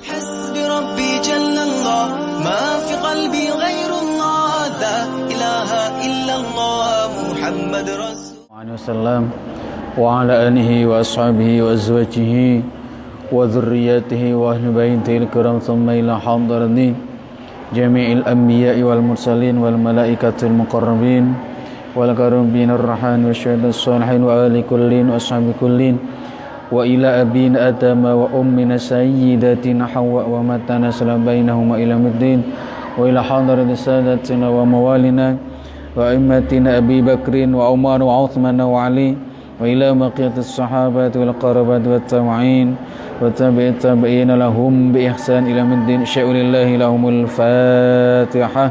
حسبي ربي جل الله ما في قلبي غير الله لا إله إلا الله محمد رسول الله وسلم وعلى آله وأصحابه وأزواجه وذرياته وأهل بيته الكرام ثم إلى حضرة جميع الأنبياء والمرسلين والملائكة المقربين والكرمين الرحمن والشهداء الصالحين وآل كلين وأصحاب كلين وإلى أبينا آدم وأمنا سيداتنا حواء وما تناسل بينهما إلى الدين وإلى حضرة سادتنا وموالنا وأئمتنا أبي بكر وعمر وعثمان وعلي وإلى بقية الصحابة والقرابة والتابعين وتابع التابعين لهم بإحسان إلى الدين شاء لله لهم الفاتحة.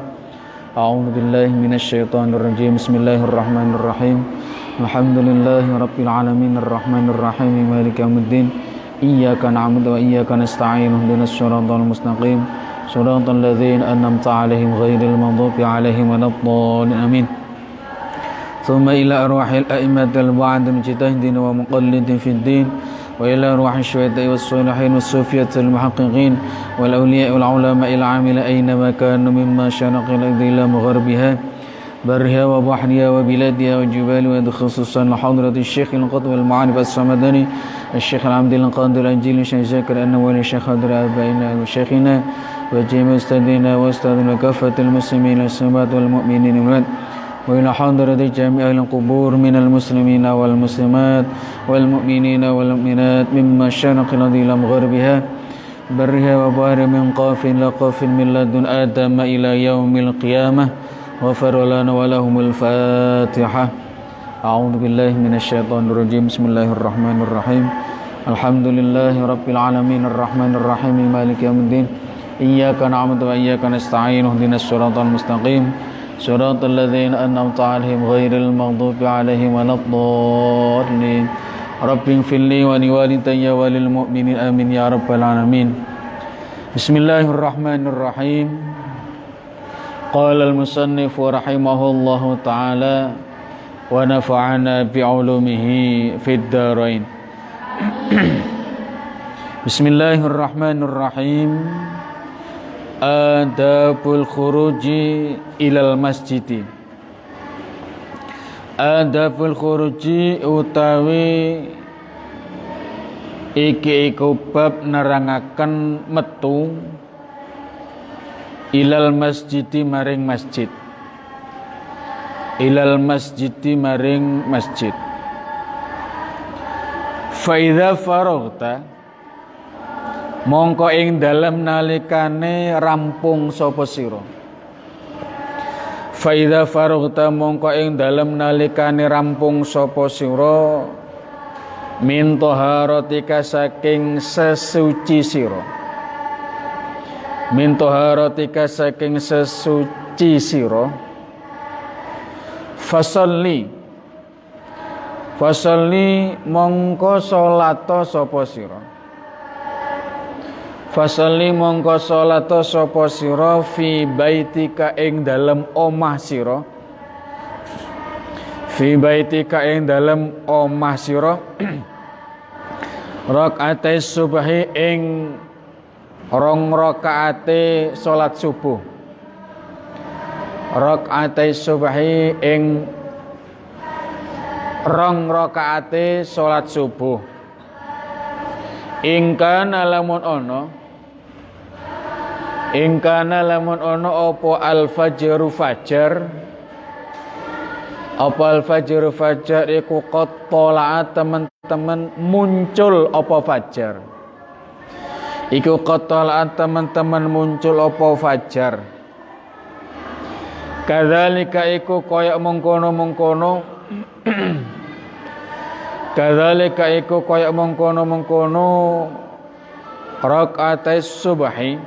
أعوذ بالله من الشيطان الرجيم. بسم الله الرحمن الرحيم. الحمد لله رب العالمين الرحمن الرحيم مالك يوم الدين إياك نعبد وإياك نستعين اهدنا الصراط المستقيم صراط الذين أنعمت عليهم غير المغضوب عليهم ولا الضالين آمين. ثم إلى أرواح الأئمة البعد المجتهدين ومقلدين في الدين وإلى أرواح الشهداء والصالحين والصوفية المحققين والأولياء والعلماء العاملين أينما كانوا مما شرق الأرض إلى مغربها برها وبحرها وبلادها وجبالها خصوصا لحضرة الشيخ القطب المعارف الصمداني الشيخ العبد القادر الأنجيل الشيخ زكر النووي الشيخ خضر آبائنا وشيخنا وجميع أستاذنا وأستاذنا وكافة المسلمين والسمات والمؤمنين والمؤمنات وإلى حضرة جميع القبور من المسلمين والمسلمات والمؤمنين والمؤمنات مما شرق الأرض إلى مغربها برها وبحرها من قاف إلى قاف من لدن آدم إلى يوم القيامة غفر لنا ولهم الفاتحة. أعوذ بالله من الشيطان الرجيم. بسم الله الرحمن الرحيم. الحمد لله رب العالمين الرحمن الرحيم مالك يوم الدين إياك نعبد وإياك نستعين اهدنا الصراط المستقيم صراط الذين أنعمت عليهم غير المغضوب عليهم ولا الضالين رب اغفر لي ولوالدي وللمؤمنين آمين يا رب العالمين. بسم الله الرحمن الرحيم. قال المصنف رحمه الله تعالى ونفعنا بعلومه في الدارين. بسم الله الرحمن الرحيم. Adabul khuruji ilal masjidi. Adabul khuruji utawi iki iku bab nerangaken metu ilal masjidi maring masjid. Ilal masjidi maring masjid. Fa idza faraghta mongko ing dalem nalikane rampung sapa sira. Fa idza faraghta mongko ing dalem nalikane rampung sapa sira min taharatika saking sesuci sira. Min taharatika saking sesuci sira. Fasalli mongko salata sapa sira. Fasalli mongko salata sapa sira fi baitika ing dalem omah sira. Fi baitika ing dalem omah sira. Rakaate subhi ing rong rakaate salat subuh. Rakaate subhi ing rong rakaate salat subuh. Ingkana lamun ono apa al-fajru fajar. Apa al-fajru fajar iku qad tala'at teman-teman muncul apa fajar. Iku qad tala'at teman-teman muncul apa fajar. Kadzalika iku kaya mengkono-mengkono. Kadzalika iku kaya mengkono-mengkono rakaatais subhi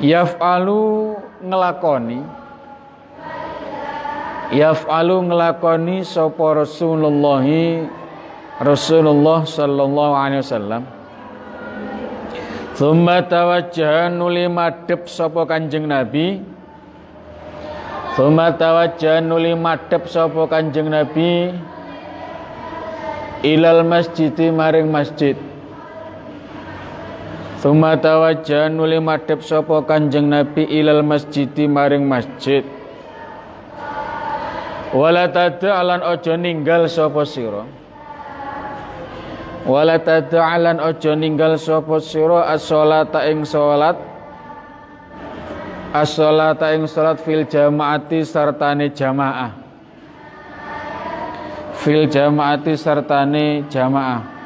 yaf'alu ngelakoni sapa Rasulullah sallallahu alaihi wasallam. Tsumma tawajjaha nuli madhep sapa Kanjeng Nabi. Tsumma tawajjaha nuli madhep sapa Kanjeng Nabi ilal masjidi maring masjid. Tsumma tawajjaha nuli madhep sapa Kanjeng Nabi ilal masjidi maring masjid. Wala tad'alan aja ninggal sapa sira. Wala tad'alan aja ninggal sapa sira as-sholata ing salat. As-sholata ing salat fil jamaati sartane jamaah. Fil jamaati sartane jamaah.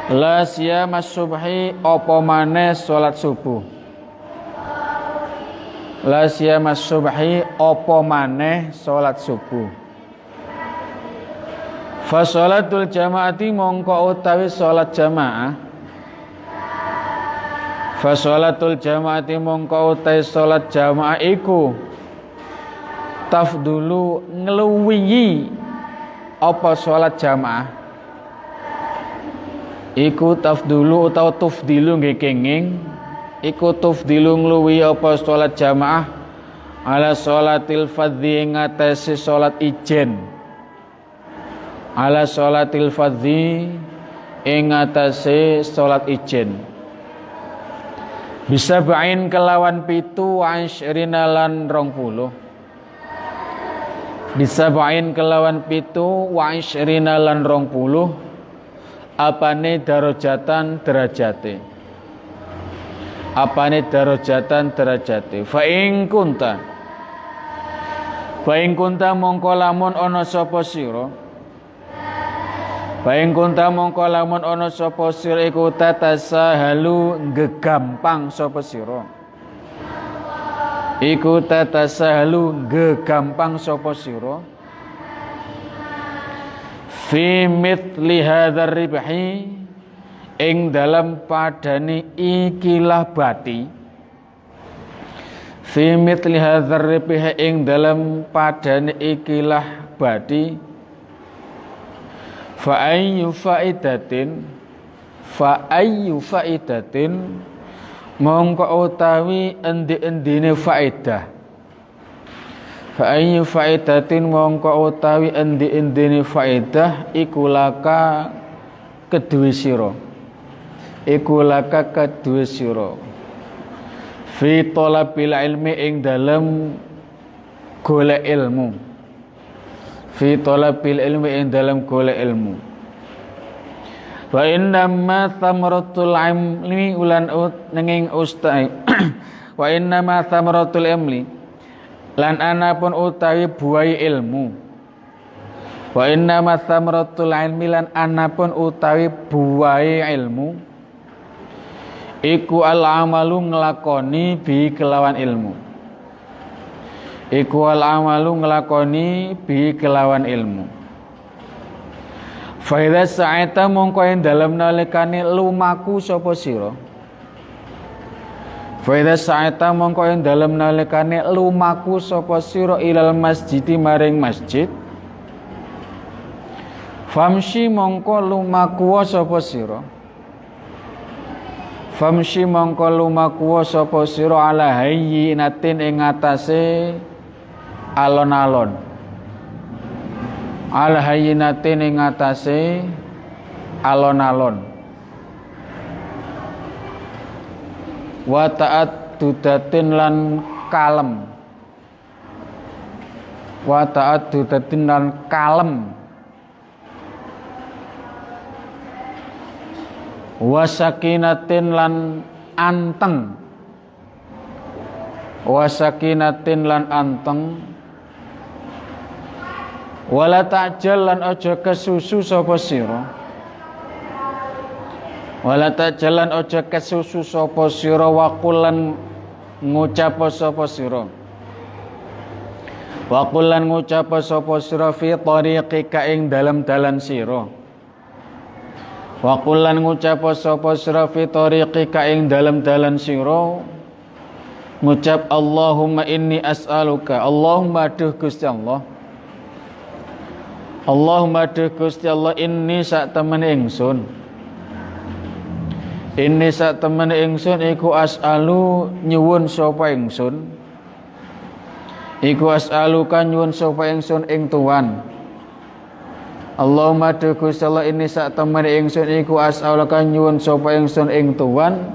La siyamas subhi apa maneh salat subuh. La siyamas subhi apa maneh salat subuh. Fa sholatul jamaati mongko utawi salat jamaah. Fa sholatul jamaati mongko utawi salat jamaah iku tafdulu ngluwihi apa salat jamaah. Iku tafdulu utawa tufdilu nggih kenging iku tufdilu ngluwi apa salat jamaah ala sholatil fardhi ing atase salat ijen. Ala sholatil fardhi ing atase salat ijen. Bisa bain kelawan pitu asyrina lan 20. Bisa bain kelawan pitu wa asyrina lan 20. Apane darajatan derajate. Apane darajatan derajate. Fa ing kunta mongko lamun ana sapa sira. Fa ing kunta mongko lamun ana sapa sira iku tatasahalu gegampang sapa sira. Iku tatasahalu gegampang sapa sira. Fi mithli hadzal ribhi ing dalam padane ikilah bati. Fi mithli hadzal ribhi ing dalam padane ikilah bati. Fa ayyu faidatin mongko utawi endi-endine faedah. Fa ayyu faidatin mongko utawi endi-endine faedah iku laka kedue sira. Iku laka kedue sira. Fi talabil ilmi ing dalem golek ilmu. Fi talabil ilmi ing dalem golek ilmu. Wa inna ma thamratul ilmi ulan nenging ustai. Wa inna ma thamratul ilmi lan anapun utawi buai ilmu. Wa inna ma thamratul ilmi lan anapun utawi buai ilmu iku al amalu nglakoni bi kelawan ilmu. Iku al amalu nglakoni bi kelawan ilmu. Fa idza sa'ata mongko ing dalem nalikane lumaku sapa sira. Fa idza sa'ata mongko ing dalem nalikane lumaku sapa sira ilal masjidi maring masjid. Famshi mongko lumaku sapa sira. Famshi mongko lumaku sapa sira ala hayyinatin ing atase alon-alon. Ala hayyinatin ing atase alon-alon. Wa ta'addudatin lan kalem. Wa ta'addudatin lan kalem. Wa sakinatin lan anteng. Wa sakinatin lan anteng. Wala ta'jal lan aja kesusu sapa sira. Wala ta'jalan aja kesusu sapa sira wa qullan ngucap sapa sira. Wa qullan ngucap sapa sira fi tariqika ing dalam dalan sira. Wa qullan ngucap sapa sira fi tariqika ing dalam dalan sira. Ngucap Allahumma inni as'aluka. Allahumma duh Gusti Allah. Allahumma duh Gusti Allah inni sak temene ingsun. Inni sak temene ingsun iku as'alu nyuwun sapa ingsun. Iku as'aluka nyuwun sapa ingsun ing Tuhan. Allahumma duku sala ini sak temen ingsun iku as'alaka nyuwun sapa ingsun ing tuan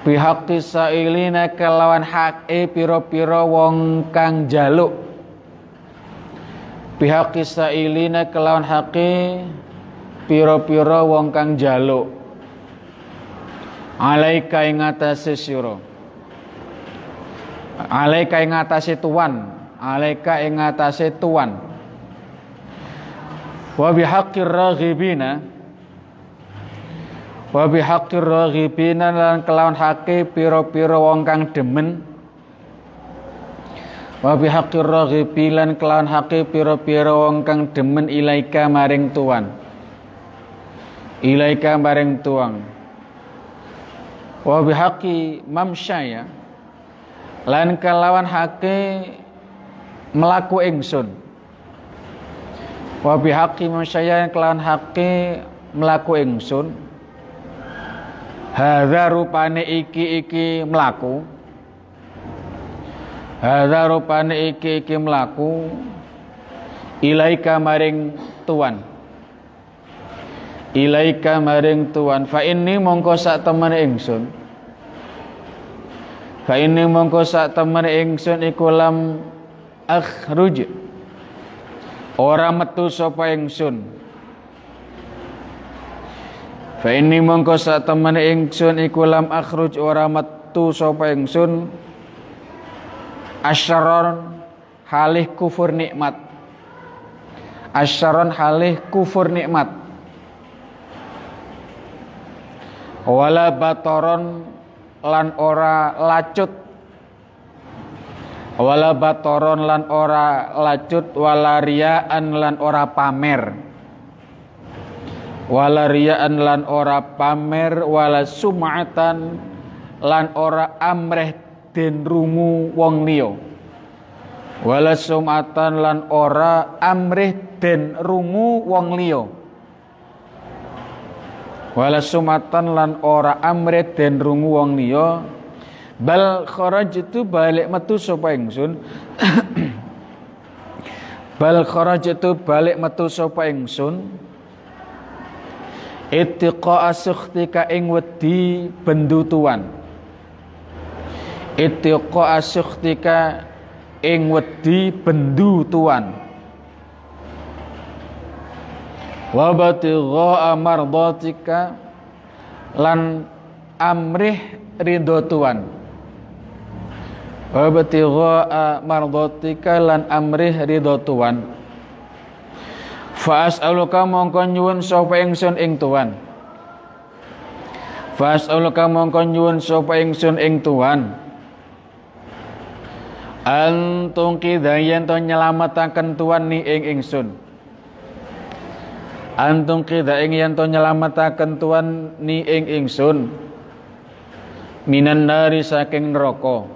bihaqqi sailina kelawan hake pira-pira wong kang jaluk bihaqqi sailina kelawan hake pira-pira wong kang jaluk alaika ing atase sira alaika ing atase tuan alaika ing atase tuan wa bihaqqir raghibina lan kelawan hake pira-pira wong kang demen wa bihaqqir raghibi lan kelawan hake pira-pira wong kang demen ilaika maring tuan wa bihaqqi mamsyaya lan kelawan hake mlaku ingsun wa bihaqqi mamsyaya kelawan hake mlaku ingsun hadza rupane iki mlaku hadza rupane iki mlaku ilaika maring tuan fa inni mongko sak temene ingsun iku lam akhruj ora metu sapa ingsun fa inni mongko sak temene ingsun iku lam akhruj ora metu sapa ingsun asyaron halih kufur nikmat wala batoron lan ora lacut wala riyaan lan ora pamer wala sum'atan lan ora amreh den rungu wong liya wala sum'atan lan ora amreh den rungu wong liya bal kharajtu balik metu sapa ingsun ittiqa sukhtika ing wedi bendutuan wa batigha mardatika lan amrih ridho tuan fa as'aluka mongko nyuwun sapa ingsun ing tuan antung kidayen to nyelametaken tuan ni ing ingsun minan nari saking neraka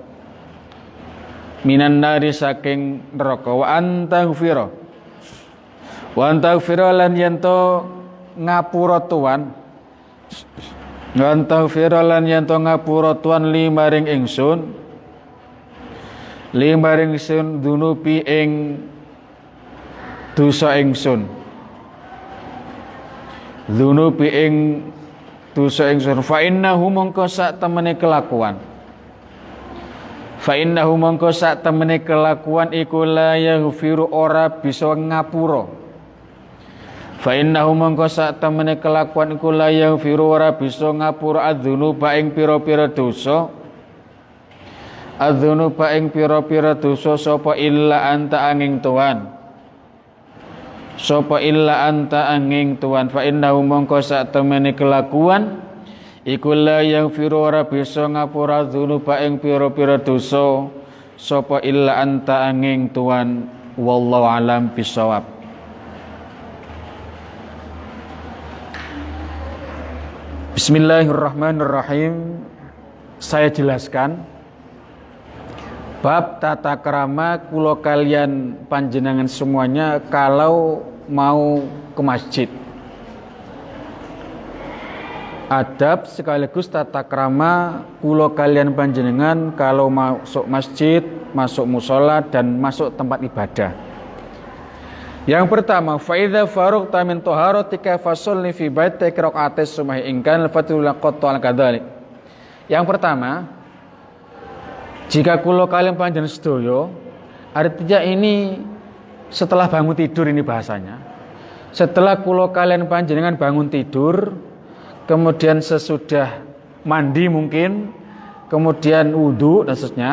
wa antaghfira lan yanto ngapura tuan li maring ingsun dunubi ing dosa ingsun fa innahu mongko sak temene kelakuan iku la yaghfiru ora bisa ngapura adzunuba ing pira-pira dosa sapa illa anta angin tuan fa innahu mongko sak temene kelakuan iku la yaghfiru ora bisa ngapura dzunuba ing pira-pira dosa sapa illa anta angin tuan wallahu alam bisawab. Bismillahirrahmanirrahim. Saya jelaskan bab tata krama kula kalian panjenengan semuanya kalau mau ke masjid. Adab sekaligus tata krama kula kalian panjenengan kalau masuk masjid, masuk musola dan masuk tempat ibadah. Yang pertama, fa idza faruqta min taharatika fasalli fi baitika raka'atais subhi in kana al-fatul laqata al-kadzalik. Yang pertama, jika kula kalian panjenengan sedaya, artinya ini setelah bangun tidur ini bahasanya. Setelah kula kalian panjenengan bangun tidur, kemudian sesudah mandi mungkin, kemudian wudu dan seterusnya.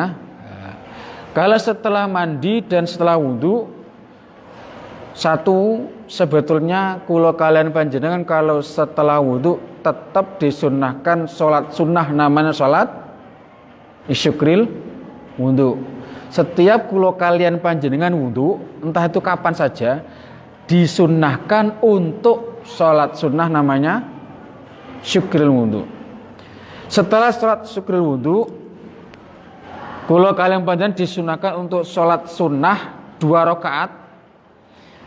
Kalau setelah mandi dan setelah wudu, satu, sebetulnya kula kalian panjenengan kalau setelah wudu tetap disunnahkan sholat sunnah namanya sholat isyukril wudu. Setiap kula kalian panjenengan wudu, entah itu kapan saja, disunnahkan untuk sholat sunnah namanya syukril wudu. Setelah sholat syukril wudu, kula kalian panjenengan disunnahkan untuk sholat sunnah 2 rakaat.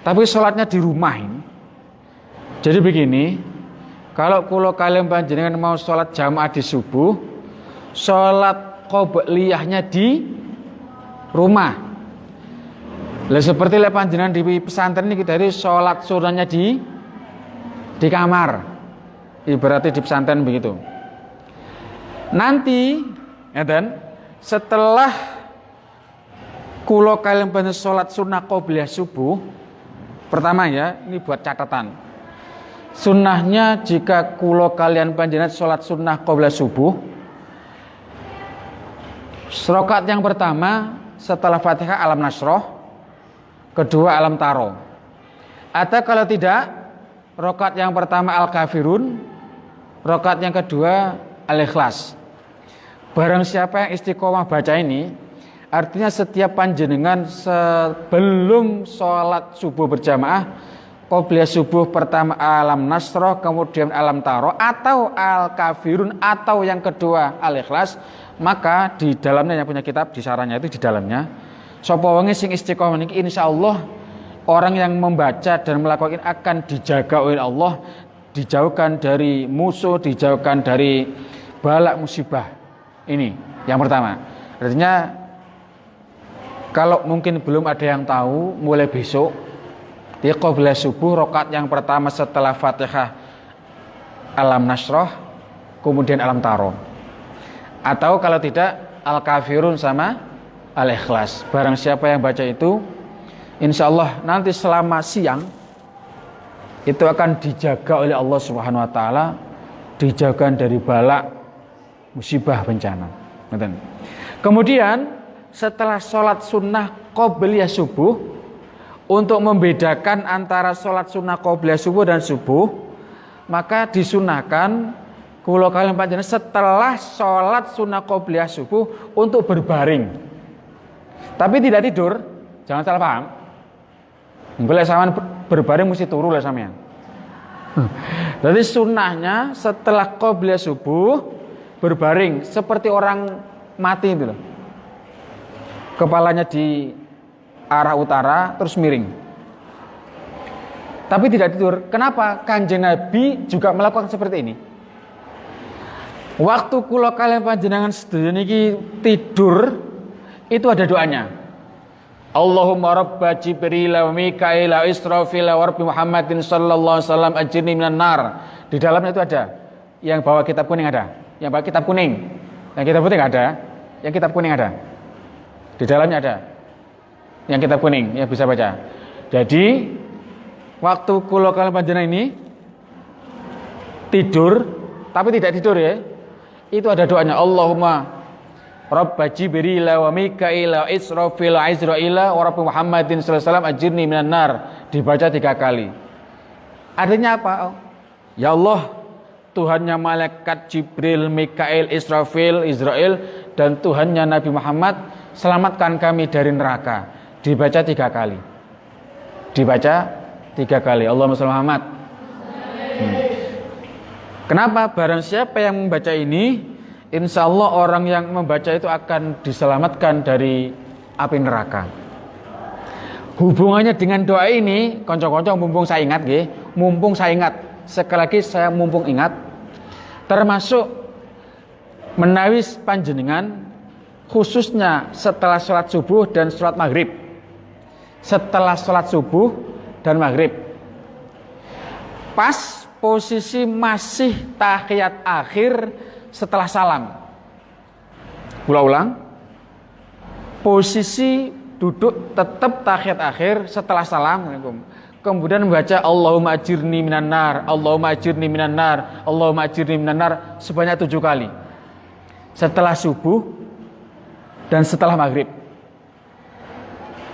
Tapi sholatnya di rumah ini. Jadi begini, kalau kula kalian panjenengan mau sholat jamaah di subuh, sholat qobliyahnya di rumah. Lah seperti lek panjenengan di pesantren ini dari sholat sunnahnya di kamar. Ibaratnya di pesantren begitu. Nanti, setelah kula kalian panjenengan sholat sunnah qobliyah subuh, pertama ya, ini buat catatan. Sunnahnya jika kula kalian panjenengan sholat sunnah qobliyah subuh, rakaat yang pertama setelah Fatihah Alam Nasroh, kedua Alam Taro. Atau kalau tidak, rakaat yang pertama Al-Kafirun, rakaat yang kedua Al-Ikhlas. Barang siapa yang istiqomah baca ini, artinya setiap panjenengan sebelum sholat subuh berjamaah, qobliyah subuh pertama Alam Nasroh, kemudian Alam Taro, atau Al-Kafirun, atau yang kedua Al-Ikhlas, maka di dalamnya yang punya kitab, di sarannya itu di dalamnya, sapa wonge sing istiqomah niki insyaallah orang yang membaca dan melakukan akan dijaga oleh Allah, dijauhkan dari musuh, dijauhkan dari balak musibah. Ini yang pertama. Artinya kalau mungkin belum ada yang tahu, mulai besok di qobliyah subuh rakaat yang pertama setelah Fatihah Alam Nasroh, kemudian Alam Taro. Atau kalau tidak Al-Kafirun sama Al-Ikhlas. Barang siapa yang baca itu, insya Allah nanti selama siang itu akan dijaga oleh Allah Subhanahu Wa Taala, dijaga dari balak musibah bencana. Kemudian setelah sholat sunnah qobliyah subuh, untuk membedakan antara sholat sunnah qobliyah subuh dan subuh, maka disunahkan kula kalian panjenengan setelah sholat sunnah qobliyah subuh untuk berbaring. Tapi tidak tidur, jangan salah paham. Boleh sampean berbaring mesti turu lah sampean. Jadi sunnahnya setelah qobliyah subuh berbaring seperti orang mati itu loh. Kepalanya di arah utara terus miring. Tapi tidak tidur. Kenapa? Kanjeng Nabi juga melakukan seperti ini. Waktu kula kalian panjenengan sedaya niki tidur, itu ada doanya. Allahumma rabba Jibril wa Mikail wa Israfil wa Rabbi Muhammadin sallallahu alaihi wasallam ajirni minan nar. Di dalamnya itu ada. Yang bawa kitab kuning ada. Yang bawa kitab kuning. Yang kitab putih ada. Yang kitab kuning ada. Di dalamnya ada yang kitab kuning, yang bisa baca. Jadi waktu kula kalian panjenengan ini tidur, tapi tidak tidur ya, itu ada doanya. Allahumma Rabba Jibril wa Mikail wa Israfil wa Izrail wa Rabbi Muhammadin sallallahu alaihi wasallam ajirni minan nar. Dibaca 3 kali. Artinya apa? Ya Allah, Tuhannya malaikat Jibril, Mikail, Israfil, Israel, dan Tuhannya Nabi Muhammad, selamatkan kami dari neraka. Dibaca 3 kali. Dibaca 3 kali. Allahumma shalli Muhammad. Kenapa? Barang siapa yang membaca ini, insya Allah orang yang membaca itu akan diselamatkan dari api neraka. Hubungannya dengan doa ini, konco-konco mumpung saya ingat, mumpung saya ingat, sekali lagi saya mumpung ingat, termasuk menawi panjenengan khususnya setelah sholat subuh dan sholat maghrib. Setelah sholat subuh dan maghrib. Pas posisi masih tahiyat akhir setelah salam. Ulang. Posisi duduk tetap tahiyat akhir setelah salam. Kemudian membaca Allahumma ajirni minan nar, Allahumma ajirni minan nar, Allahumma ajirni minan nar sebanyak 7 kali. Setelah subuh dan setelah maghrib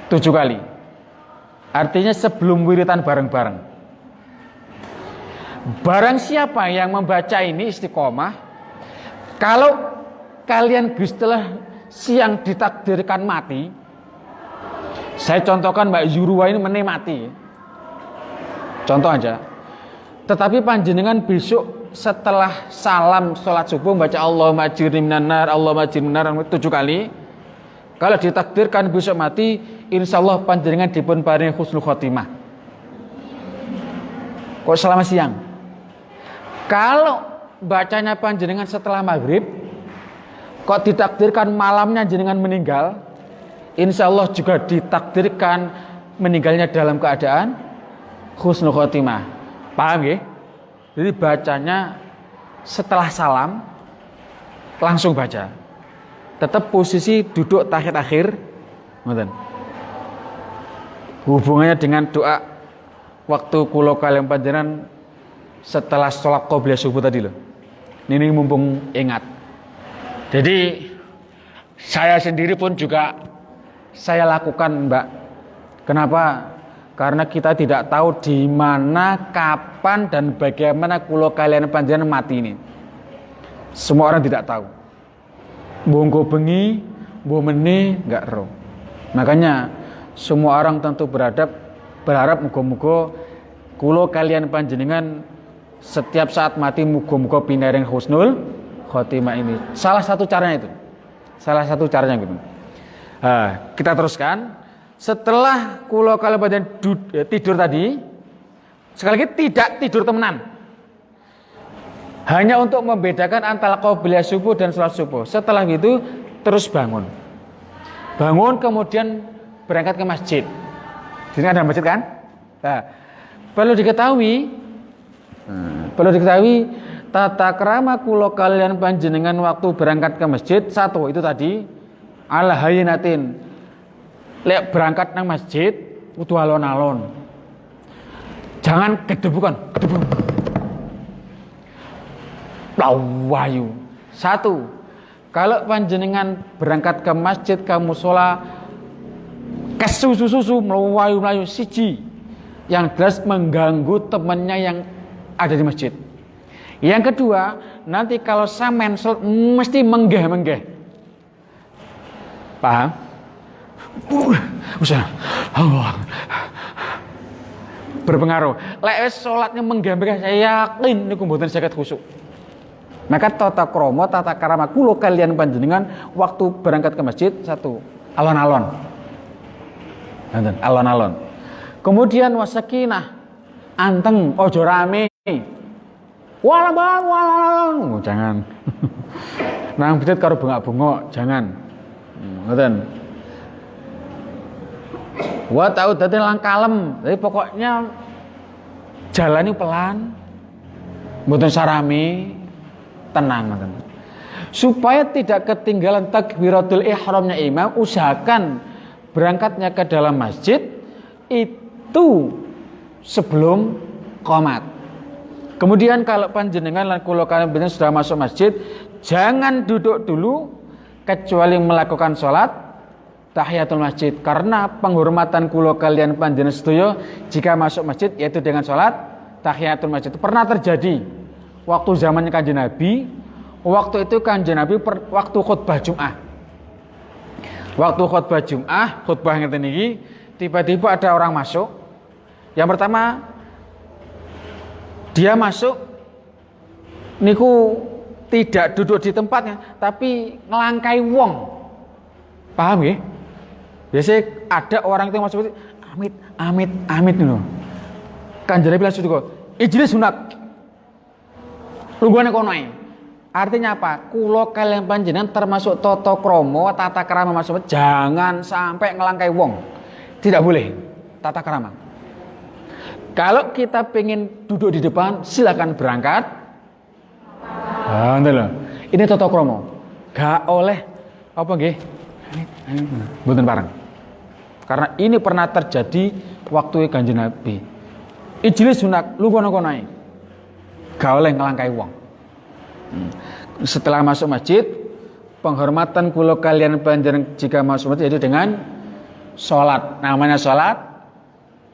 7 kali. Artinya sebelum wiritan bareng-bareng. Barang siapa yang membaca ini istiqomah, kalau kalian setelah siang ditakdirkan mati, saya contohkan Mbak Yurwa ini mati. Contoh aja. Tetapi panjenengan besok setelah salam sholat subuh baca Allahumma ajirni minan nar, Allahumma ajirni minan nar 7 kali. Kalau ditakdirkan besok mati, insyaallah panjenengan dipun paringi husnul khotimah. Kok selama siang? Kalau bacanya panjenengan setelah maghrib, kok ditakdirkan malamnya jenengan meninggal, insyaallah juga ditakdirkan meninggalnya dalam keadaan husnul khotimah. Paham ya? Jadi bacanya setelah salam langsung baca. Tetap posisi duduk tahiyat akhir. Hubungannya dengan doa waktu kula kalian panjenengan setelah sholat qobliyah subuh tadi loh. Ini mumpung ingat. Jadi saya sendiri pun juga saya lakukan, Mbak. Kenapa? Karena kita tidak tahu di mana, kapan dan bagaimana kula kalian panjenengan mati ini. Semua orang tidak tahu. Mbongko bengi, mbok meni enggak roh. Makanya semua orang tentu berharap muga-muga kula kalian panjenengan setiap saat mati muga-muga pinaring husnul khotimah ini. Salah satu caranya itu. Gitu. Kita teruskan. Setelah kula kalian panjenengan tidur tadi, sekali lagi tidak tidur temenan. Hanya untuk membedakan antara qobliyah subuh dan sholat subuh. Setelah itu terus bangun. Bangun kemudian berangkat ke masjid. Di sini ada masjid kan? Nah, perlu diketahui tata krama kula kalian panjenengan waktu berangkat ke masjid. Satu itu tadi ala hayinatin. Lek berangkat nang masjid kudu alon-alon. Jangan kedebukan. Lawayu. Satu, kalau panjenengan berangkat ke masjid kamu sholat kesusu melayu siji, yang jelas mengganggu temannya yang ada di masjid. Yang kedua, nanti kalau sampean sholat mesti menggeh. Paham? Usah. Allah. Berpengaruh. Lek sholatnya menggeh, saya yakin niku mboten saged khusyuk. Maka tata krama, tata krama kula kalian panjenengan waktu berangkat ke masjid satu, alon-alon. Alon-alon. Kemudian wasakinah, anteng, ojo rame. Wala bang, wala. Jangan. Nang masjid karo bengak-bengok, jangan. Ngoten. Wa tau dadi lang kalem. Jadi pokoknya jalani pelan. Mboten sarami. Tenang, supaya tidak ketinggalan takbiratul ihramnya imam, usahakan berangkatnya ke dalam masjid itu sebelum qomat. Kemudian kalau panjenengan lan kula kalian sudah masuk masjid, jangan duduk dulu kecuali melakukan sholat tahiyatul masjid, karena penghormatan kula kalian panjenengan sedaya jika masuk masjid yaitu dengan sholat tahiyatul masjid. Pernah terjadi waktu zamannya Kanjeng Nabi, waktu itu Kanjeng Nabi waktu khutbah Jum'ah. Waktu khutbah Jum'ah, khutbah ngeten iki, tiba-tiba ada orang masuk. Yang pertama, dia masuk niku tidak duduk di tempatnya, tapi ngelangkai wong. Paham ya? Biasanya ada orang itu masuk, amit nih loh. Kanjeng Nabi langsung kok, ijlis sunat. Lungguhane kono ae. Artinya apa? Kula kalian panjenengan termasuk tata krama, tata krama masuk, jangan sampai ngelangkai wong. Tidak boleh tata krama. Kalau kita pengen duduk di depan, silakan berangkat. Ini tata krama. Gak oleh apa nggih? Mboten pareng. Karena ini pernah terjadi waktu Kanjeng Nabi. Ijlis sunat lu kono-kono ae. Gak oleh ngelangkai wong. Setelah masuk masjid, penghormatan kula kalian panjenengan jika masuk masjid itu dengan salat. Namanya salat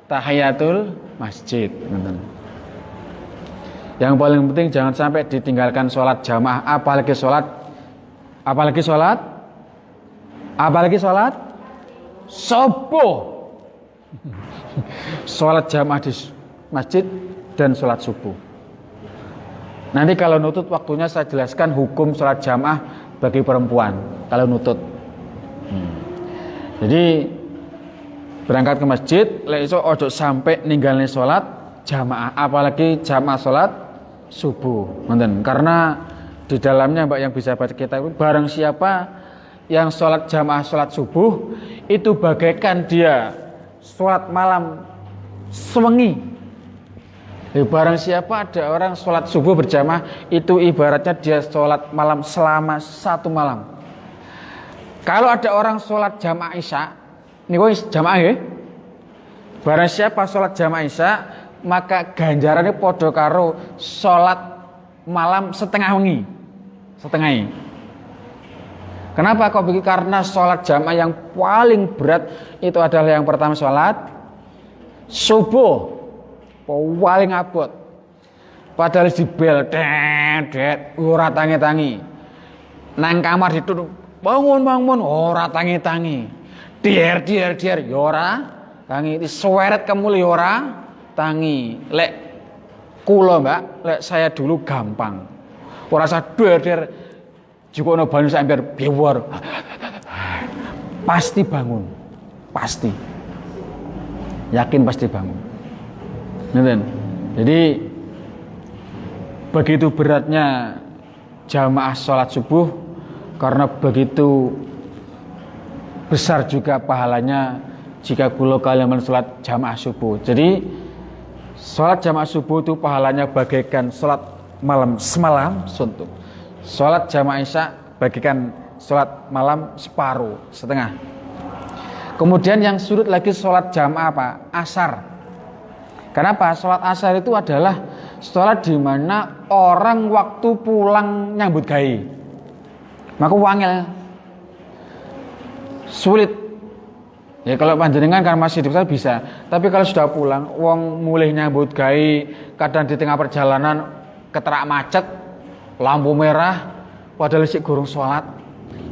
tahiyatul masjid. Yang paling penting jangan sampai ditinggalkan sholat jamaah, apalagi sholat subuh. Sholat jamaah di masjid dan sholat subuh. Nanti kalau nutut waktunya saya jelaskan hukum sholat jamaah bagi perempuan kalau nutut. Jadi berangkat ke masjid, lek iso ojo sampai ninggalin sholat jamaah, apalagi jamaah sholat subuh, karena di dalamnya mbak yang bisa baca kita itu barang siapa yang sholat jamaah sholat subuh itu bagaikan dia sholat malam sewengi. Barang siapa ada orang sholat subuh berjamaah itu ibaratnya dia sholat malam selama 1 malam. Kalau ada orang sholat jamaah isya, ini jamaah ya, barang siapa sholat jamaah isya maka ganjarannya podo karo sholat malam setengah wengi. Kenapa kok begitu? Karena sholat jamaah yang paling berat itu adalah yang pertama sholat subuh, paling abot. Padahal di bel det ora tangi-tangi. Nang kamar ditutup bangun ora tangi-tangi. Dier ya ora tangi. Suweret kemuli ora tangi. Lek kula mbak, lek saya dulu gampang. Ora usah der jikono banyu sampeyan biwar. Pasti bangun. Pasti. Yakin pasti bangun. Nenten. Jadi begitu beratnya jamaah sholat subuh karena begitu besar juga pahalanya jika kula kalian sholat jamaah subuh. Jadi sholat jamaah subuh itu pahalanya bagaikan sholat malam semalam suntuk. Sholat jamaah isya bagaikan sholat malam separuh, setengah. Kemudian yang surut lagi sholat jamaah apa? Asar. Kenapa? Sholat asar itu adalah sholat di mana orang waktu pulang nyambut gawe. Maka wangel, sulit. Ya kalau panjenengan kan masih di sana bisa, tapi kalau sudah pulang, wong mulai nyambut gawe, kadang di tengah perjalanan keterak macet, lampu merah, padahal si gurung sholat,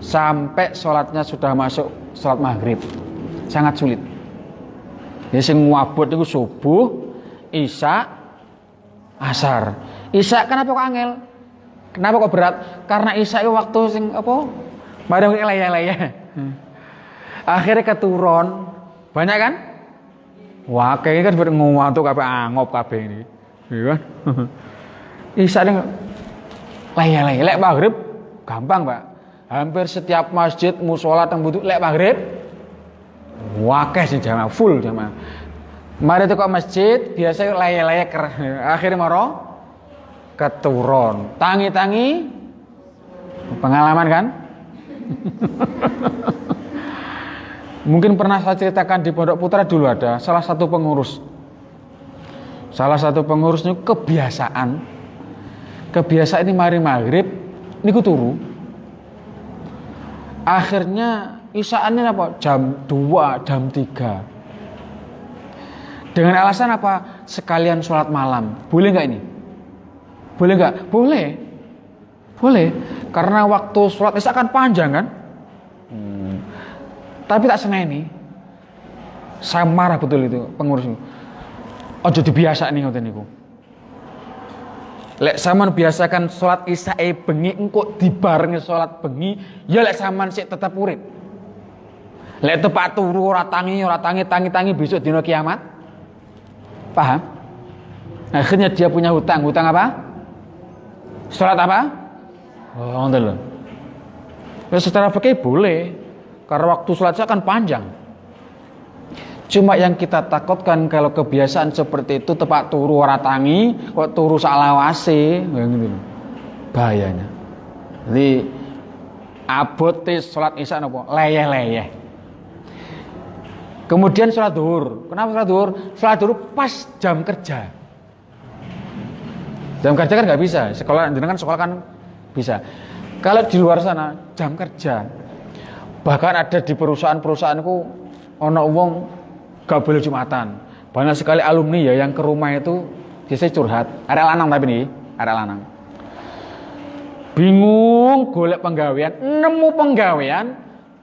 sampai sholatnya sudah masuk sholat maghrib, sangat sulit. Ya sing ngabut itu subuh, isya, asar. Isya kenapa kok angel? Kenapa kok berat? Karena isya itu waktu sing apa? Mari laya-laya. Akhirnya keturun, banyak kan? Wah, kayaknya kan ngantuk kabeh angop kabeh ini. Iya kan? Isya ning laya-laya. Lek maghrib gampang, Pak. Hampir setiap masjid mushola teng butuh lek maghrib wakeh sing jamaah full jamaah. Mari teko masjid biasa laya-laya akhirnya maro keturun. Tangi-tangi pengalaman kan? Mungkin pernah saya ceritakan di Pondok Putra dulu ada salah satu pengurus. Salah satu pengurusnya kebiasaan ini mari maghrib niku turu. Akhirnya isyaannya apa? Jam 2, jam 3. Dengan alasan apa? Sekalian sholat malam. Boleh nggak ini? Boleh nggak? Boleh. Boleh. Karena waktu sholat isya kan panjang kan? Tapi tak sengaja saya marah betul itu pengurus itu. Ojo dibiasa nih ngoten niku. Lek sampean biasakan sholat isya bengi engko dibarengi sholat bengi, ya lek sampean sik tetep urip. Lek tepak turu ora tangi besok dina kiamat. Paham? Akhirnya dia punya hutang apa? Sholat apa? Oh, ngoten lho. Ya secara fikih boleh. Karena waktu sholat isya kan panjang. Cuma yang kita takutkan kalau kebiasaan seperti itu tepak turu ora tangi, kok turu salawase, gitu. Bahayanya. Jadi abote salat isya napa? Leyeh-leyeh. Kemudian salat zuhur. Kenapa salat zuhur? Salat zuhur pas jam kerja. Jam kerja kan nggak bisa. Sekolah jenengan sekolah kan bisa. Kalau di luar sana jam kerja. Bahkan ada di perusahaan-perusahaanku ono wong gak boleh Jumatan. Banyak sekali alumni ya yang ke rumah itu biasanya curhat. Arek lanang tapi nih, arek lanang. Bingung golek penggawean, nemu penggawean,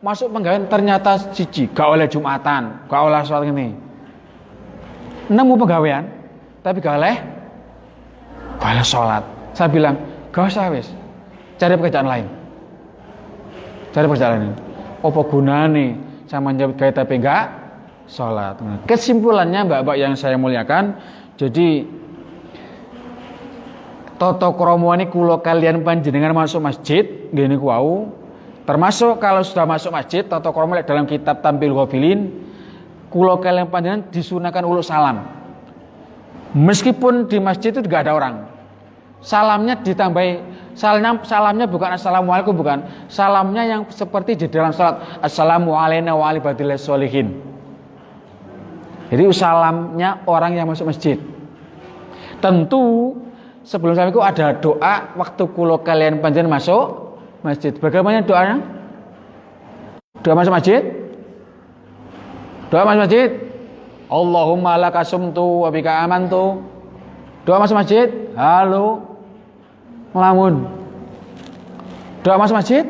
masuk penggawean ternyata siji, gak oleh Jumatan, gak oleh sholat ini. Nemu penggawean, tapi gak oleh sholat. Saya bilang, gak usah wis, cari pekerjaan lain. Cari pekerjaan lain. Apa gunane sama jawab gaya tapi enggak sholat. Kesimpulannya mbak-mbak yang saya muliakan, jadi toto kromo ini kulo kalian panjenengan masuk masjid gini kuau, termasuk kalau sudah masuk masjid toto kromo dalam kitab Tampil Ghafilin, kulo kalian panjenengan disunahkan uluk salam. Meskipun di masjid itu tidak ada orang, salamnya ditambahi. Salamnya bukan assalamualaikum, bukan. Salamnya yang seperti di dalam salat, assalamu alayna wa ala ibadillah sholihin. Jadi salamnya orang yang masuk masjid. Tentu sebelum salam itu ada doa waktu kulo kalian panjenengan masuk masjid. Bagaimana doanya? Doa masuk masjid? Doa masuk masjid? Allahumma laka sumtu wa bika amantu. Doa masuk masjid? Halo. Ngelamun. Doa masuk masjid?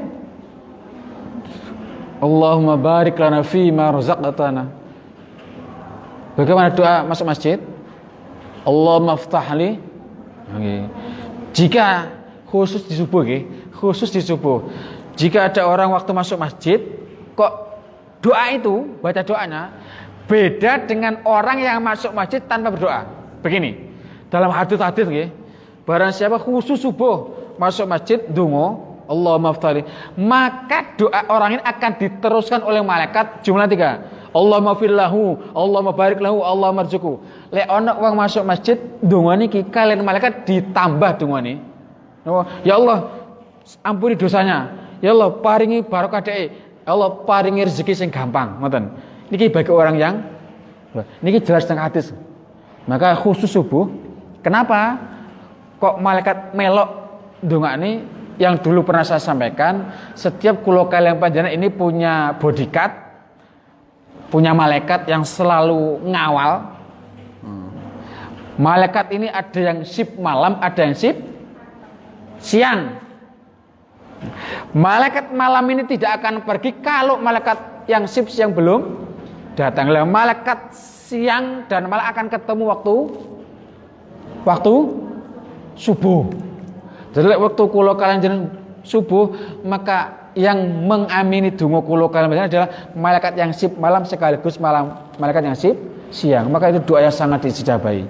Allahumma barik lana fima razaqtana. Bagaimana doa masuk masjid? Allahumma ftahli. Okay. Jika khusus di subuh, khusus di subuh. Jika ada orang waktu masuk masjid, kok doa itu, baca doanya beda dengan orang yang masuk masjid tanpa berdoa. Begini, dalam hadits barang siapa khusus subuh masuk masjid dungo Allahumma ftahli, maka doa orang ini akan diteruskan oleh malaikat jumlah 3. Allahumma firlahu, Allahumma barik lahu, Allahumma rzuqhu. Lek ana wong masuk masjid donga niki kalian malaikat ditambah donga niki. Ya Allah, ampuni dosanya. Ya Allah, paringi barokah dhek. Ya Allah, paringi rezeki sing gampang, ngoten. Niki bagi orang yang niki jelas teng hadis. Maka khusus subuh, kenapa kok malaikat melok dongane? Yang dulu pernah saya sampaikan, setiap kulo kalian panjenengan ini punya bodyguard, punya malaikat yang selalu ngawal. Malaikat ini ada yang shift malam, ada yang shift siang. Malaikat malam ini tidak akan pergi kalau malaikat yang shift siang belum datang. Malaikat siang dan malam akan ketemu waktu subuh. Jadi waktu kulo kalian jeneng subuh, maka yang mengamini donga kulo kalian adalah malaikat yang shift malam sekaligus malaikat yang shift siang. Maka itu doa yang sangat diijabahi.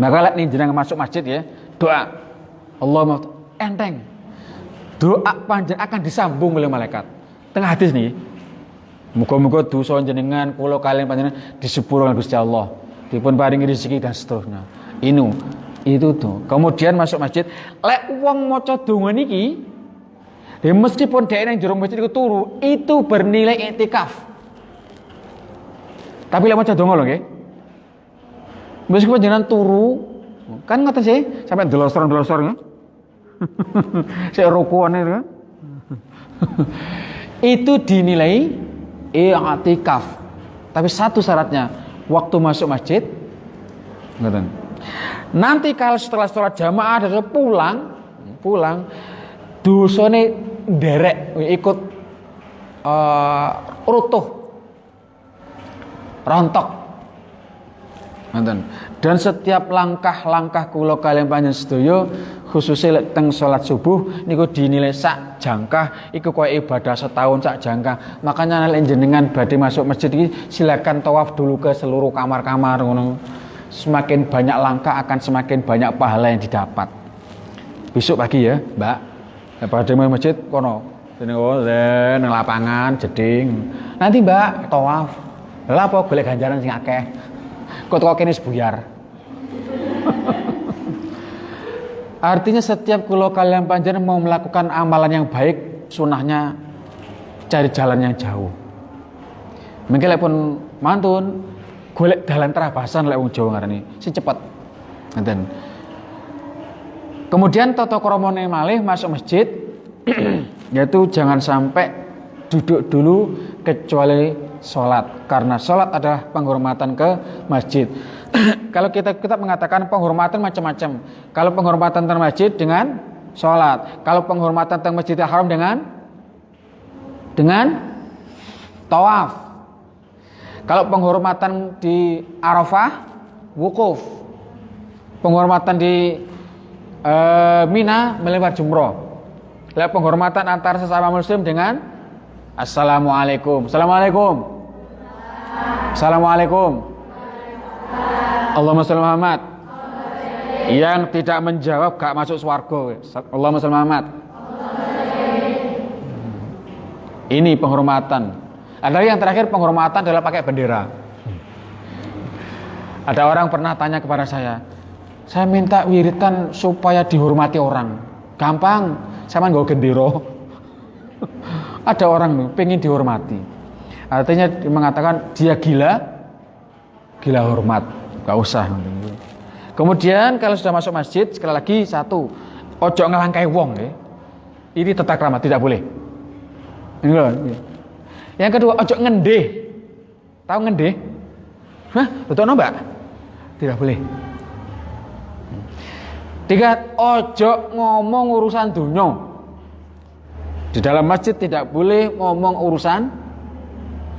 Maka lek nih jenengan masuk masjid ya, doa Allahumma enteng. Doa panjang akan disambung oleh malaikat. Tengah hadis nih. Muga-muga dosa jenengan kulo kalian panjenengan disepuro oleh Gusti Allah. Dipun paringi rezeki dan seterusnya. Itu tuh. Kemudian masuk masjid, lek wong maca donga niki, meskipun dhek nang jero masjid iku turu, itu bernilai iktikaf. Tapi lek maca donga lho nggih. Meskipun jenengan turu, kan ngoten sih, sampai delosor-delosor nggih. Sik rukuane itu. Itu dinilai iktikaf. Tapi satu syaratnya, waktu masuk masjid ngoten. Nanti kalau setelah sholat jamaah dan pulang dosane nderek ikut rutuh rontok. Dan setiap langkah-langkah kula kalian panjenengan sedaya khususnya teng sholat subuh niku dinilai sak jangkah, iku koyo ibadah setahun sak jangkah. Makanya nek jenengan badhe masuk masjid iki silakan tawaf dulu ke seluruh kamar-kamar ngono. Semakin banyak langkah akan semakin banyak pahala yang didapat. Besok pagi ya, Mbak. Pada masjid kono, nang lapangan jeding. Nanti Mbak tawaf. Lah apa golek ganjaran sing akeh. Kok kene wis buyar. Artinya setiap kula kalian panjenengan mau melakukan amalan yang baik, sunahnya cari jalan yang jauh. Mungkin lek pun mantun golek dalan terabasan lek wong Jawa ngarani, sing cepet. Ngoten. Kemudian tata kramane malih masuk masjid yaitu jangan sampai duduk dulu kecuali sholat, karena sholat adalah penghormatan ke masjid. Kalau kita mengatakan penghormatan macam-macam. Kalau penghormatan ke masjid dengan sholat, kalau penghormatan ke Masjidil Haram dengan tawaf. Kalau penghormatan di Arafah wukuf, penghormatan di Mina melempar jumroh. Lalu penghormatan antar sesama muslim dengan assalamualaikum, assalamualaikum, assalamualaikum. Allahumma sholli Muhammad. Yang tidak menjawab gak masuk swarga. Allahumma sholli Muhammad. Ini penghormatan. Ada yang terakhir penghormatan adalah pakai bendera. Ada orang pernah tanya kepada saya minta wiritan supaya dihormati orang. Gampang, sama nggak gendera. Ada orang nih pengen dihormati. Artinya mengatakan dia gila hormat, nggak usah. Kemudian kalau sudah masuk masjid, sekali lagi satu, ojo ngelangkai wong ya. Ini tata krama, tidak boleh. Ini loh. Yang kedua, ojo ngendeh. Tahu ngendeh? Hah? Betul mbak? Tidak boleh. Tiga, ojo ngomong urusan dunia. Di dalam masjid tidak boleh ngomong urusan.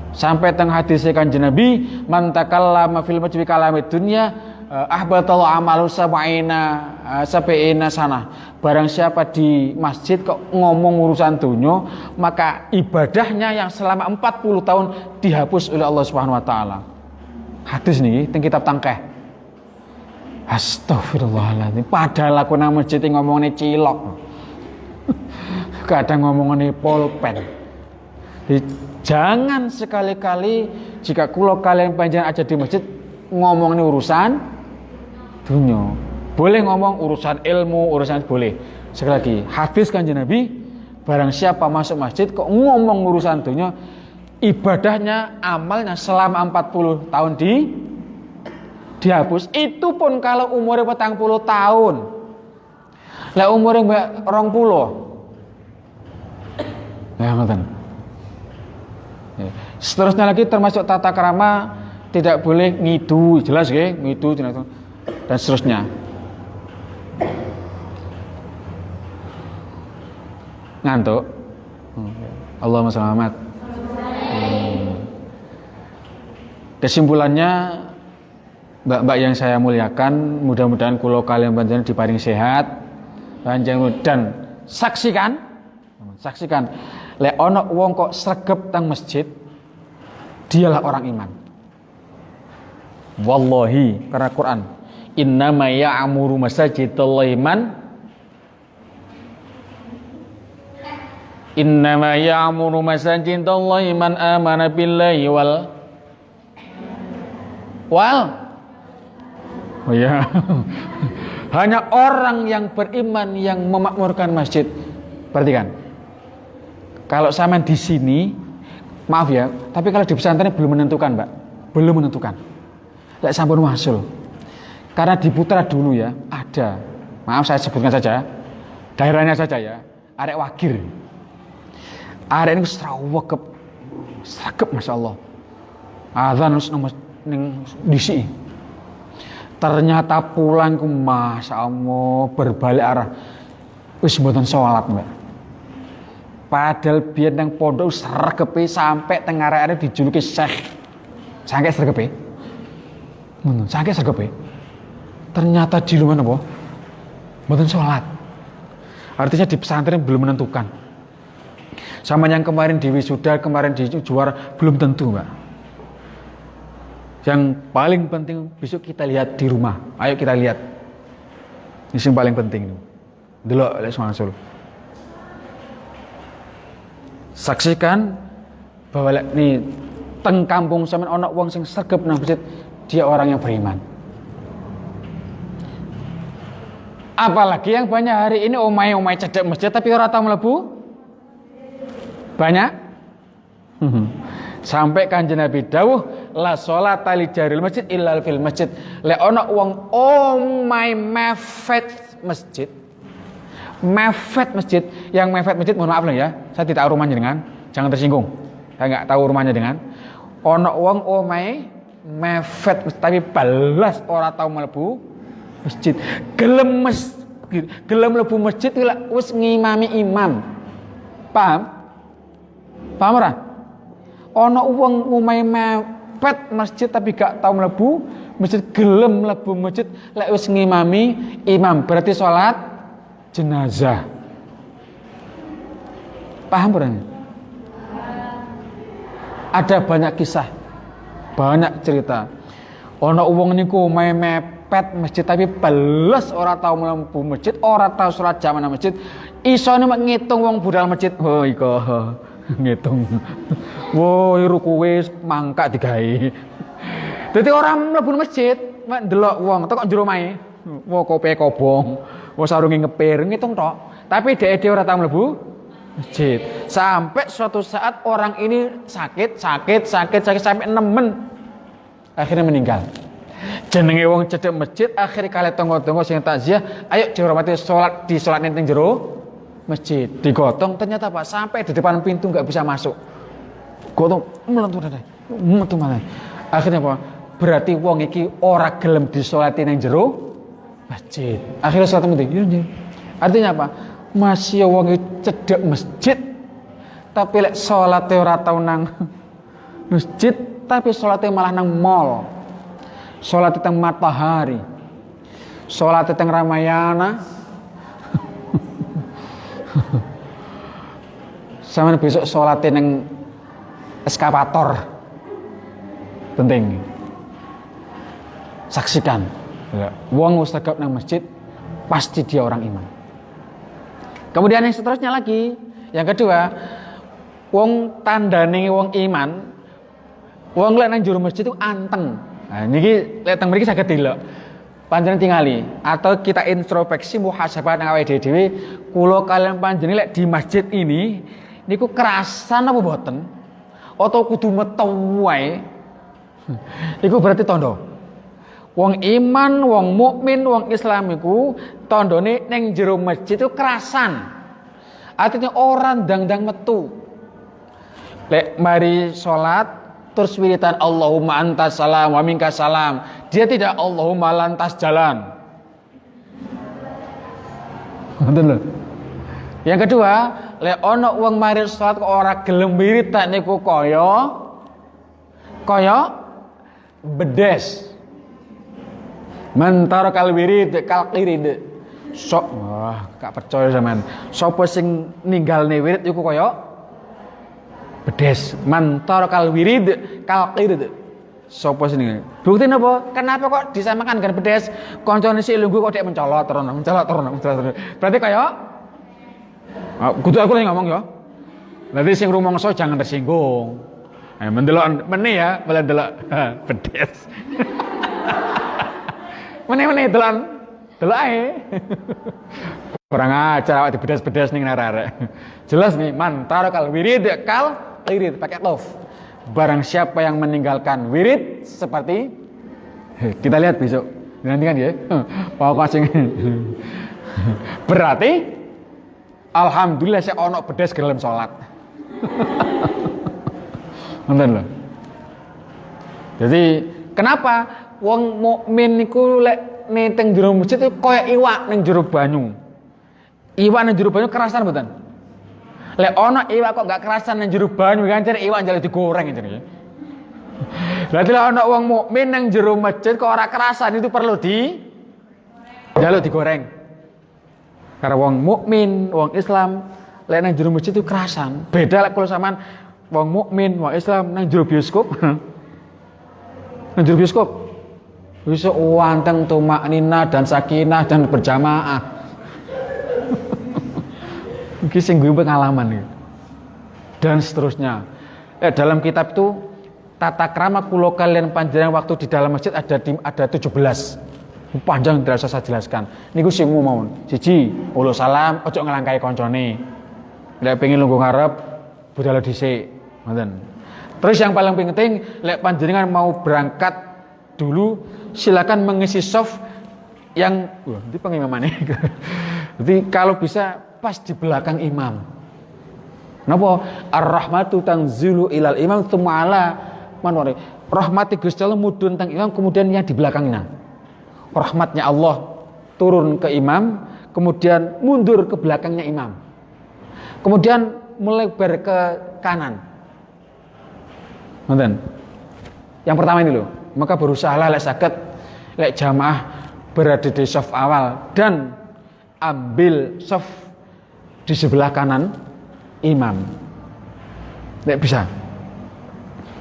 Sampai tengah hadis Kanjeng Nabi, man takallama fil masjid kalamid dunya ahbatal amalu sab'ina sana. Barang siapa di masjid kok ngomong urusan dunia, maka ibadahnya yang selama 40 tahun dihapus oleh Allah Subhanahu wa taala. Hadis niki teng kitab Tangkeh. Astagfirullahaladzim. Padahal aku nang masjid ngomongane cilok. Kadang ngomongane polpen. Jangan sekali-kali jika kulo kalian panjenengan aja di masjid ngomongin urusan dunia. Boleh ngomong urusan ilmu, urusan boleh. Sekali lagi, hadis Kanjeng Nabi, barang siapa masuk masjid kok ngomong urusan dunia, ibadahnya, amalnya selama 40 tahun dihapus. Itu pun kalau umurnya 40 tahun. Lah umurnya 20. Ya, ngoten. Seterusnya lagi termasuk tata krama tidak boleh ngidu, jelas nggih, ngidu dan seterusnya. Ngantuk. Allahumma sholli Muhammad. Kesimpulannya, mbak-mbak yang saya muliakan, mudah-mudahan kula kalian panjenengan diparing sehat dan saksikan lek ana wong kok sregep tang masjid, dialah orang iman. Wallahi, karena Quran, innama ya'muru masajidallahi man innama ya'muru masajidallahi man amana billahi wal oh ya. Hanya orang yang beriman yang memakmurkan masjid. Perhatikan. Kalau sampean di sini, maaf ya, tapi kalau di pesantren belum menentukan, Mbak. Belum menentukan. Lek sampun wasul. Karena di Putra dulu ya, ada. Maaf saya sebutkan saja. Daerahnya saja ya. Arek Wagir. Arek ini srawegep. Sregep masyaallah. Azan wis ning disi. Ternyata pulang ku masyaallah berbalik arah. Wis mboten salat, Mbak. Padahal biar nang pondok sregepe sampai teng arek-arek dijuluki Syekh. Saking sregepe. Ngono, saking sregepe. Ternyata di luar apa? Mboten salat. Artinya di pesantren belum menentukan. Sama yang kemarin di wisuda, kemarin di juara belum tentu, Mbak. Yang paling penting besok kita lihat di rumah. Ayo kita lihat. Ini yang paling penting. Delok lek Mansur. Saksikan bahwa ini teng kampung sampean ana wong sing sregep nang masjid, dia orang yang beriman. Apalagi yang banyak hari ini omai cedek masjid tapi ora tau mlebu. Banyak. Sampai Kanjeng Nabi dawuh, la sholata li jaril masjid illal fil masjid. Lek ana wong omai mepet masjid. Mepet masjid, yang mepet masjid mohon maaf lah ya. Saya tidak tahu rumahnya dengan, jangan tersinggung. Saya enggak tahu rumahnya dengan. Ana wong omai mepet tapi balas ora tau mlebu masjid. Gelem mlebu masjid wis ngimami imam. Paham? Paham ora? Ana wong omahe mepet masjid tapi gak tau mlebu masjid, gelem mlebu masjid lek wis ngimami imam, berarti salat jenazah. Paham ora? Ada banyak kisah, banyak cerita. Ana wong niku omahe mepet masjid tapi beles ora tau mlebu masjid, ora tau salat jamaah masjid. Isone mek ngitung wong budal masjid. Oh iko ngitung. Wo rukuwe mangkak digawe. Dadi ora mlebu masjid, mek ndelok wong tekok jero omahe. Wo kope kobong, wo sarunge ngepir, ngitung tok. Tapi dhek ora tau mlebu masjid. Sampai suatu saat orang ini sakit sampai nemen. Akhirnya meninggal. Jenenge wong cedhek masjid, akhirnya kali tonggo-tonggo sing takziah, ayo dihormati salat di salat ning jero masjid. Digotong ternyata Pak sampai di depan pintu enggak bisa masuk. Gotong melentur deh. Metu malah. Akhirnya apa? Berarti wong iki ora gelem disolati ning jero masjid. Akhirnya salat mati. Iya. Artinya apa? Masih wong iki cedhek masjid tapi lek salate ora tau nang masjid, tapi salate malah nang mall. Salat teng Matahari. Salat teng Ramayana. Sama besok salat neng eskavator. Penting. Saksikan. Wong wis tegap nang masjid, pasti dia orang iman. Kemudian yang seterusnya lagi, yang kedua, wong tandane wong iman, wong lek nang jero masjid itu anteng. Nah, niki lek teng mriki saged delok. Panjenengan tingali atau kita introspeksi muhasabah nang awake dhewe, kula kalian panjenengan lek di masjid ini niku kerasan apa boten? Atau kudu metu wae? Iku berarti tondo. Wong iman, wong mukmin, wong Islam iku tandane ning jero masjid itu kerasan. Artinya orang ndang-ndang metu. Lek mari salat terus wiritan Allahumma antas salam wa minkas salam. Dia tidak Allahumma lantas jalan. Ngoten lho. Yang kedua, lek ana wong mari salat kok ora gelem wiritan niku kaya bedes. Mentara kal wirid kal qirid. Sok wah, gak percaya sampean. Sapa sing ninggalne wirid iku kaya bedes. Mentara kal wirid kal qirid. Sapa sing bukti napa? Kenapa kok disamakan dengan bedes? Kancane sik lungguh kok dek mencolot terus. Berarti kaya kudu aku lagi ngomong ya. Nanti sing rumangsa jangan tersinggung. Mendelok meneh ya, boleh delok bedes. Meneh delok ae. Kurang ajar awak dibedes-bedes ning arek-arek. Jelas nih, mantara kal wirid kal qirid pakai qaf. Barang siapa yang meninggalkan wirid seperti kita lihat besok. Nanti kan ya. Pokoknya berarti alhamdulillah saya ono bedes gelem salat. Ngoten lho. Jadi kenapa wong mukmin niku lek teng jero masjid itu koyo iwak ning jero banyu. Iwak ning jero banyu kerasan mboten? Lek ana iwak kok gak kerasan ning jero banyu kan cari iwak njaluk digoreng jenenge. Berarti lek ana wong mukmin ning jero masjid kok ora kerasan itu perlu njaluk digoreng. Karena wong mukmin, wong Islam lek nang jero masjid itu kerasan. Beda lek kalau sampean wong mukmin, wong Islam nang jero bioskop. Nang jero bioskop bisa wanteng tumaknina dan sakinah dan berjamaah. Iki sing gue pengalaman nih. Dan seterusnya. Dalam kitab itu tata krama kula kalian panjenengan waktu di dalam masjid ada 17. Panjang tidak usah saya jelaskan. Niku sing mawon. Siji, ulo salam, ojo ngelangkai koncone. Lek pengen lungguh ngarep, budal dhisik. Ngoten. Terus yang paling penting, lek panjenengan mau berangkat dulu, silakan mengisi soft yang nanti pengimamannya. Jadi kalau bisa pas di belakang imam. Napa? Ar-rahmatu tanzilu ilal imam tsumma manwari. Rahmati Gusti Allah mudhun teng imam kemudian yang di belakangnya. Rahmatnya Allah turun ke imam, kemudian mundur ke belakangnya imam. Kemudian melebar ke kanan. Ngoten. Yang pertama ini loh, maka berusahalah lek saged lek jamaah berada di saf awal dan ambil saf di sebelah kanan imam. Lek bisa.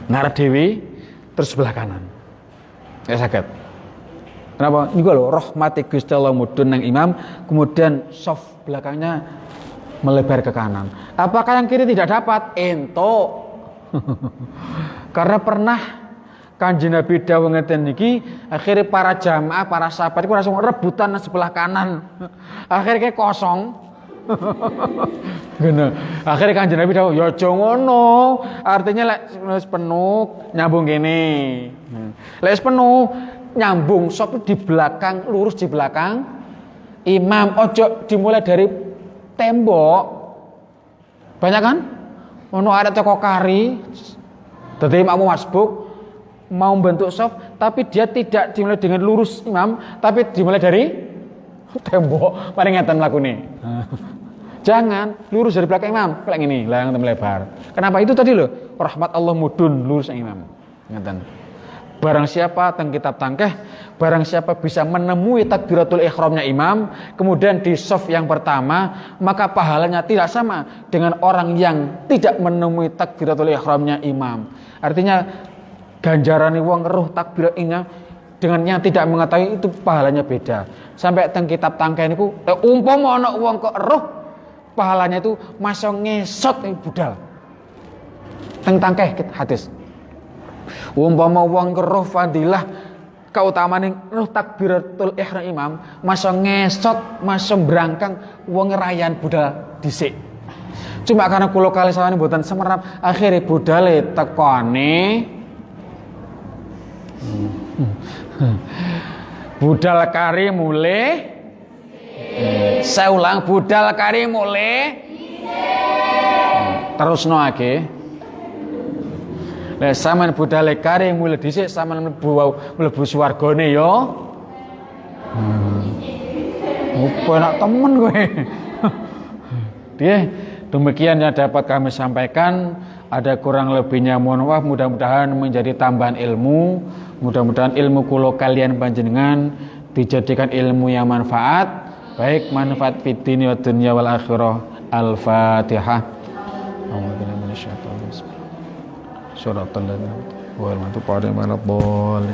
Ngarep dhewe terus sebelah kanan. Lek saged. Kenapa? Ini loh, rahmati Gusti Allah mudhun nang imam, kemudian saf belakangnya melebar ke kanan. Apakah yang kiri tidak dapat? Ento. Karena pernah Kanjeng Nabi dawuh ngeten niki, akhirnya para jamaah, para sahabat itu langsung rebutan sebelah kanan. Akhirnya kosong. Gene. Akhirnya Kanjeng Nabi dawuh, "Ya aja ngono." Artinya lek wis penuh nyambung kene. Lek wis penuh nyambung sop di belakang, lurus di belakang imam. Ojo dimulai dari tembok. Banyak kan? Ono ada toko kari. Dadi imam masbuk mau bentuk sop, tapi dia tidak dimulai dengan lurus imam, tapi dimulai dari tembok. Paling ngeten lakune. Jangan lurus dari belakang imam, kayak gini, layang melebar. Kenapa itu tadi loh? Rahmat Allah mudun lurus imam. Ngeten. Barang siapa teng kitab tangkeh, barang siapa bisa menemui takbiratul ihramnya imam, kemudian di shaf yang pertama, maka pahalanya tidak sama dengan orang yang tidak menemui takbiratul ihramnya imam. Artinya ganjaran wong ngeruh takbirat imam dengan yang tidak mengetahui itu pahalanya beda. Sampai teng kitab tangkeh niku umpama ana wong kok eruh, pahalanya itu masa ngesot budal. Teng tangkeh hadis. Umpama wong keruh fadilah keutamaan roh takbiratul ihram imam, masa ngesot, masa berangkang wong ngerayan budal dhisik. Cuma karena kula kali sawane mboten semerap, akhirnya budale tekone budal kari mulai saya ulang, budal kari mulai terus no ake. Lah sampean budale kari mulai dhisik sampean mlebu swargane ya. Apa enak temen kowe. Demikian yang dapat kami sampaikan. Ada kurang lebihnya mohon maaf, mudah-mudahan menjadi tambahan ilmu. Mudah-mudahan ilmu kula kalian panjenengan dijadikan ilmu yang manfaat, baik manfaat fid dunya wa dunya wal akhirah. Al-Fatihah. A'udzubillahi minasyaitonir rajim. Suratul Ladzina wal matu pada mana boleh.